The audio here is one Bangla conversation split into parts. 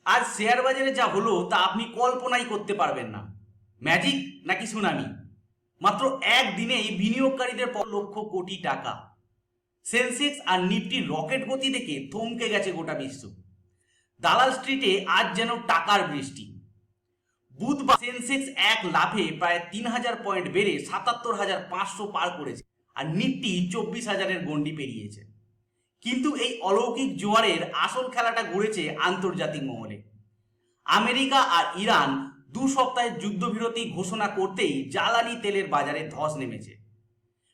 আজ শেয়ার বাজারে যা হলো তা আপনি কল্পনাই করতে পারবেন না। ম্যাজিক নাকি সুনামি? মাত্র একদিনেই বিনিয়োগকারীদের লক্ষ কোটি টাকা। সেন্সেক্স আর নিফটির রকেট গতি দেখে থমকে গেছে গোটা বিশ্ব। দালাল স্ট্রিটে আজ যেন টাকার বৃষ্টি। বুধবার সেন্সেক্স এক লাফে প্রায় ৩,০০০ পয়েন্ট বেড়ে ৭৭,৫০০ পার করেছে আর নিফটি ২৪,০০০-এর গণ্ডি পেরিয়েছে। কিন্তু এই অলৌকিক জোয়ারের আসল খেলাটা ঘুরেছে আন্তর্জাতিক মহলে। আমেরিকা আর ইরান ২ সপ্তাহের যুদ্ধবিরতি ঘোষণা করতেই জ্বালানি তেলের বাজারে ধস নেমেছে।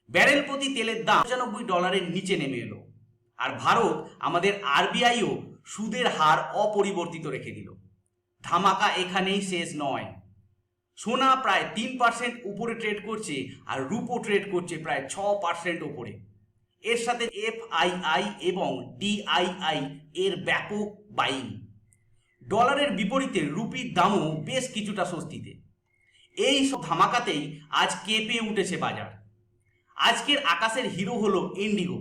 ব্যারেল প্রতি তেলের দাম $৯৫ নিচে নেমে এলো। আর ভারত, আমাদের আরবিআইও সুদের হার অপরিবর্তিত রেখে দিল। ধামাকা এখানেই শেষ নয়। সোনা প্রায় ৩% উপরে ট্রেড করছে আর রুপো ট্রেড করছে প্রায় ৬% ওপরে। এর সাথে এফআইআই এবং ডিআইআই এর ব্যাপক বাইং। ডলারের বিপরীতে রুপির দামও বেশ কিছুটা স্বস্তিতে। এই সব ধামাকাতেই আজ কেঁপে উঠেছে বাজার। আজকের আকাশের হিরো হলো ইন্ডিগো।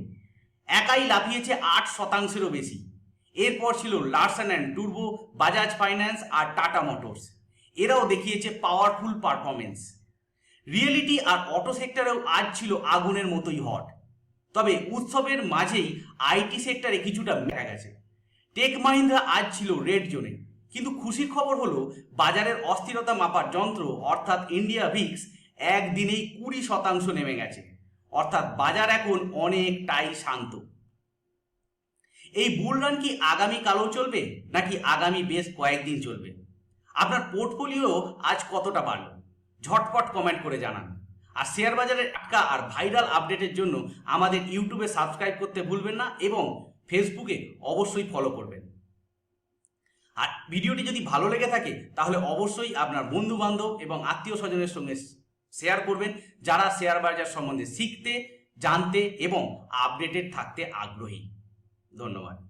একাই লাফিয়েছে ৮%-এরও বেশি। এরপর ছিল লারসেন অ্যান্ড টুরবো, বাজাজ ফাইন্যান্স আর টাটা মোটরস। এরাও দেখিয়েছে পাওয়ারফুল পারফরমেন্স। রিয়েলিটি আর অটো সেক্টরেও আজ ছিল আগুনের মতোই হট। তবে উৎসবের মাঝেই আইটি সেক্টরে কিছুটা দেখা গেছে। টেক মাহিন্দ্রা আজ ছিল রেড জোনে। কিন্তু খুশির খবর হলো বাজারের অস্থিরতা মাপার যন্ত্র অর্থাৎ ইন্ডিয়া ভিক্স একদিনেই 20% নেমে গেছে। অর্থাৎ বাজার এখন অনেকটাই শান্ত। এই বুলরান কি আগামীকালও চলবে নাকি আগামী বেশ কয়েকদিন চলবে? আপনার পোর্টফোলিও আজ কতটা বাড়লো? ঝটপট কমেন্ট করে জানান। আর শেয়ার বাজারের টাটকা আর ভাইরাল আপডেটের জন্য আমাদের ইউটিউবে সাবস্ক্রাইব করতে ভুলবেন না এবং ফেসবুকে অবশ্যই ফলো করবেন। আর ভিডিওটি যদি ভালো লেগে থাকে তাহলে অবশ্যই আপনার বন্ধু বান্ধব এবং আত্মীয় স্বজনের সঙ্গে শেয়ার করবেন, যারা শেয়ার বাজার সম্বন্ধে শিখতে, জানতে এবং আপডেটেড থাকতে আগ্রহী। ধন্যবাদ।